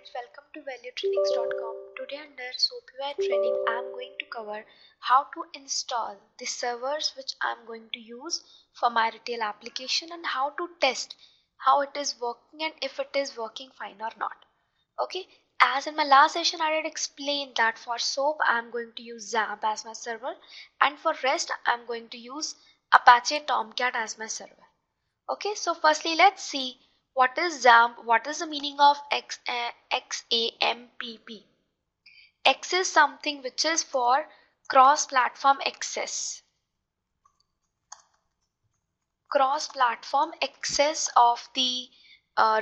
friends, welcome to valuetrainings.com. Today under SOAPUI Training I am going to cover how to install the servers which I am going to use for my retail application and how to test how it is working and if it is working fine or not. Okay, as in my last session I did explain that for SOAP I am going to use XAMPP as my server and for REST I am going to use Apache Tomcat as my server. Okay, so firstly let's see what is XAMPP, what is the meaning of XAMPP. X is something which is for cross-platform access. Cross-platform access of the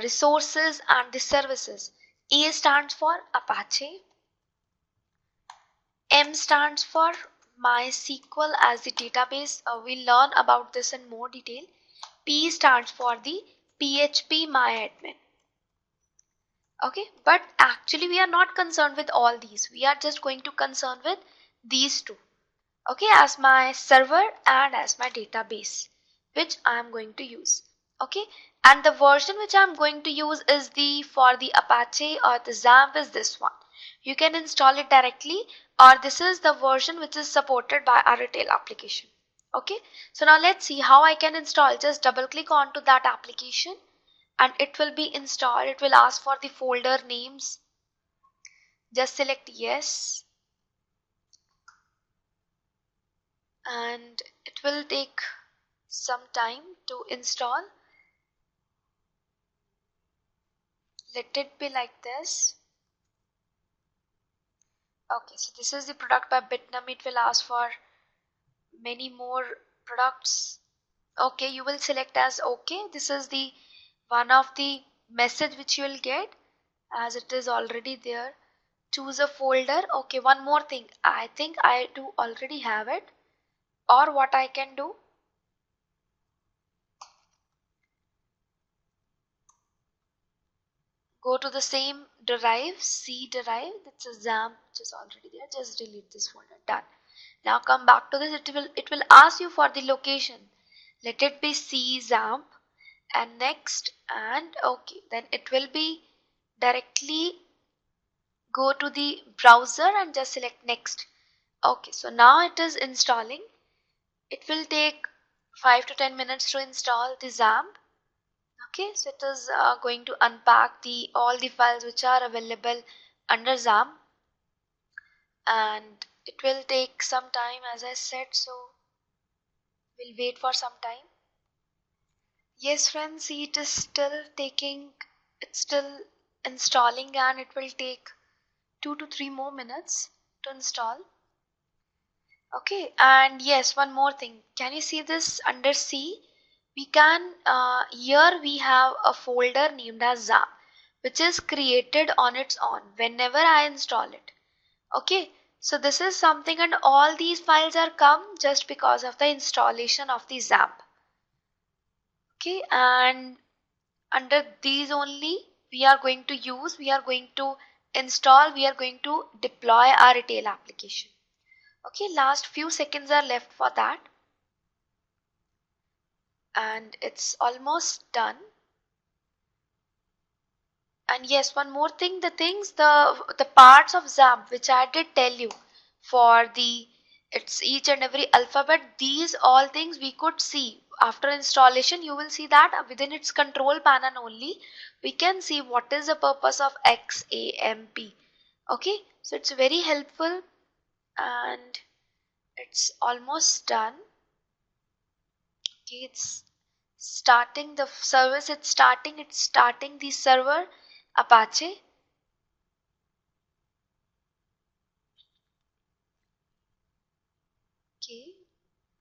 resources and the services. A stands for Apache. M stands for MySQL as the database. We'll learn about this in more detail. P stands for the PHP MyAdmin. Okay, but actually we are not concerned with all these. We are just going to concern with these two. Okay, as my server and as my database which I am going to use. Okay, and the version which I am going to use is for the Apache or the XAMPP is this one. You can install it directly or this is the version which is supported by our retail application. Okay, so now let's see how I can install. Just double click onto that application and it will be installed. It will ask for the folder names. Just select yes and it will take some time to install. Let it be like this. Okay, so this is the product by Bitnum. It will ask for many more products. Okay, you will select as okay. This is the one of the message which you will get as it is already there. Choose a folder. Okay, one more thing. I think I do already have it, or what I can do, go to the same drive, C drive, that's a XAMPP which is already there. Just delete this folder. Done. Now come back to this. It will ask you for the location. Let it be C XAMPP and next and okay. Then it will be directly go to the browser and just select next. Okay, so now it is installing. It will take 5 to 10 minutes to install the XAMPP. Okay, so it is going to unpack all the files which are available under XAMPP and it will take some time as I said, so we'll wait for some time. Yes friends, see it is still taking, it's still installing and it will take 2 to 3 more minutes to install. Okay, and yes, one more thing. Can you see this under C? We can, here we have a folder named as XAMPP which is created on its own whenever I install it. Okay, so this is something and all these files are come just because of the installation of the XAMPP. Okay, and under these only we are going to use, we are going to install, we are going to deploy our retail application. Okay, last few seconds are left for that and it's almost done. And yes, one more thing, the parts of XAMPP which I did tell you for it's each and every alphabet, these all things we could see after installation. You will see that within its control panel only we can see what is the purpose of XAMPP. Okay, so it's very helpful and it's almost done. Okay, it's starting the service, it's starting the server Apache. Okay,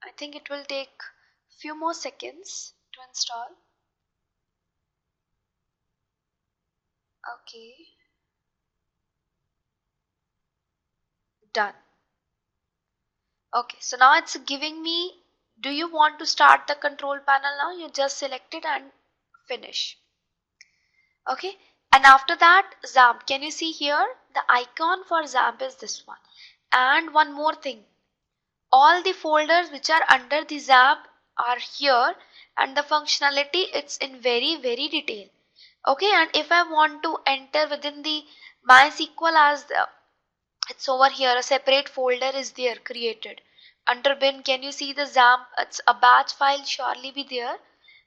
I think it will take few more seconds to install. Okay, done. Okay, so now it's giving me, do you want to start the control panel now? You just select it and finish. Okay, and after that XAMPP, can you see here the icon for XAMPP is this one. And one more thing, all the folders which are under the XAMPP are here and the functionality it's in very detail. Okay, and if I want to enter within the MySQL as the, it's over here, a separate folder is there created under bin. Can you see the XAMPP? It's a batch file surely be there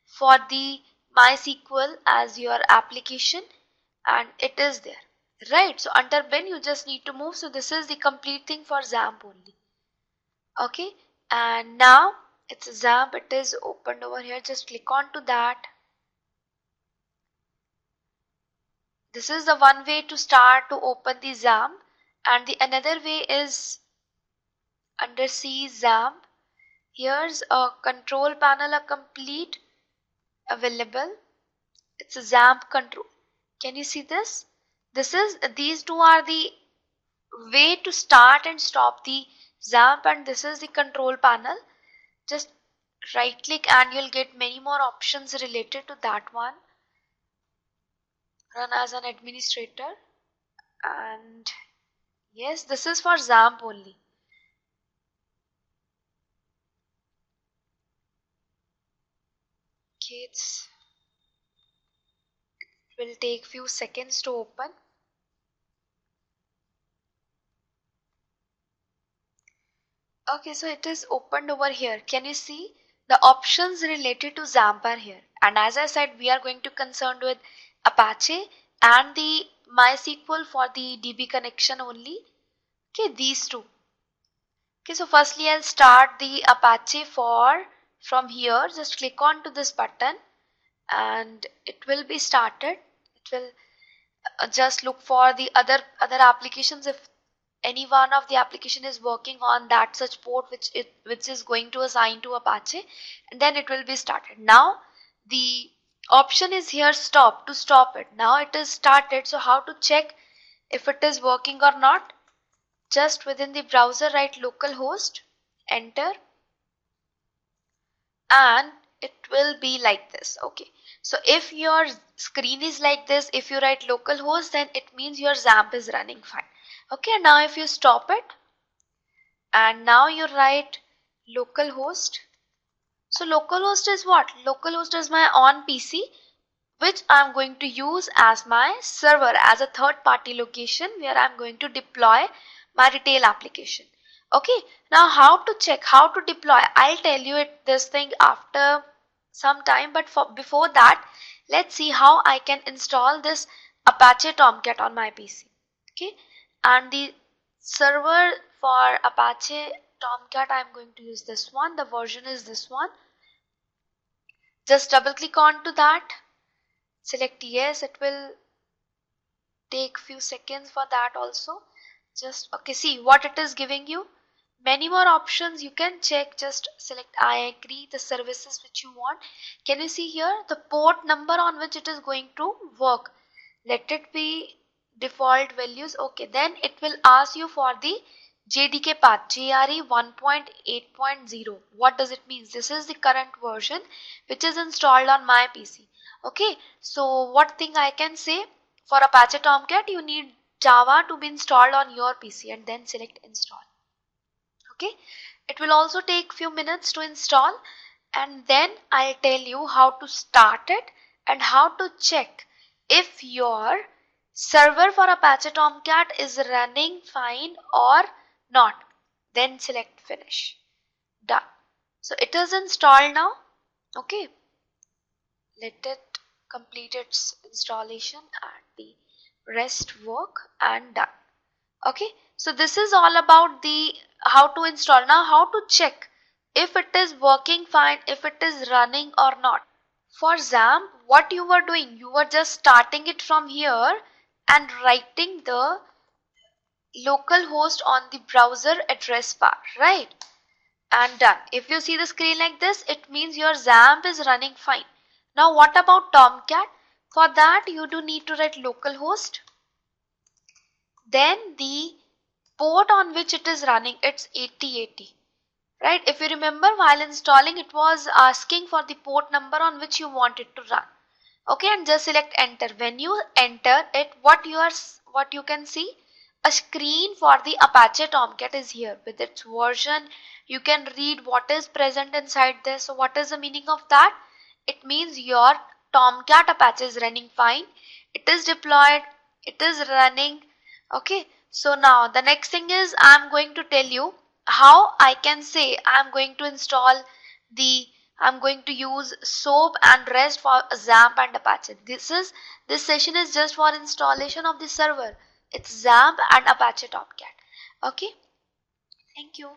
for the MySQL as your application, and it is there, right? So under bin you just need to move. So this is the complete thing for XAMPP only. Okay, and now it's XAMPP, it is opened over here. Just click on to that. This is the one way to start to open the XAMPP, and the another way is under C XAMPP. Here's a control panel, a complete available. It's a XAMPP control. Can you see this? These two are the way to start and stop the XAMPP, and this is the control panel. Just right click and you'll get many more options related to that one. Run as an administrator, and yes, this is for XAMPP only. Okay, it will take few seconds to open. Okay, so it is opened over here. Can you see the options related to XAMPP are here? And as I said, we are going to concerned with Apache and the MySQL for the DB connection only. Okay, these two. Okay, so firstly I'll start the Apache from here. Just click on to this button and it will be started. It will just look for the other applications. If any one of the application is working on that such port which is going to assign to Apache, and then it will be started. Now the option is here, stop, to stop it. Now it is started. So how to check if it is working or not? Just within the browser write localhost, enter, and it will be like this. Okay, so if your screen is like this, if you write localhost, then it means your XAMPP is running fine. Okay, now if you stop it and now you write localhost. So localhost is what? Localhost is my on PC which I'm going to use as my server, as a third party location where I'm going to deploy my retail application. Okay, now how to check, how to deploy, I'll tell you this thing after some time, but before that let's see how I can install this Apache Tomcat on my PC. Okay, and the server for Apache Tomcat I'm going to use this one. The version is this one. Just double click on to that, select yes. It will take few seconds for that also. Just okay, see what it is giving you. Many more options you can check. Just select I agree the services which you want. Can you see here the port number on which it is going to work? Let it be default values. Okay, then it will ask you for the JDK path, JRE 1.8.0. What does it mean? This is the current version which is installed on my PC. Okay, so what thing I can say, for Apache Tomcat you need Java to be installed on your PC, and then select install. Okay, it will also take few minutes to install, and then I'll tell you how to start it and how to check if your server for Apache Tomcat is running fine or not. Then select finish. Done. So it is installed now. Okay, let it complete its installation and the rest work, and done. Okay, so this is all about the how to install. Now how to check if it is working fine, if it is running or not. For XAMPP, what you were doing, you were just starting it from here and writing the localhost on the browser address bar, right? And done. If you see the screen like this, it means your XAMPP is running fine. Now what about Tomcat? For that you do need to write localhost, then the port on which it is running, it's 8080, right? If you remember, while installing it was asking for the port number on which you want it to run. Okay, and just select enter. When you enter it, what you can see, a screen for the Apache Tomcat is here with its version. You can read what is present inside this. So what is the meaning of that? It means your Tomcat Apache is running fine. It is deployed, it is running. Okay, so now the next thing is I'm going to tell you how I can say I'm going to install I'm going to use SOAP and REST for XAMPP and Apache. This session is just for installation of the server. It's XAMPP and Apache Tomcat. Okay, thank you.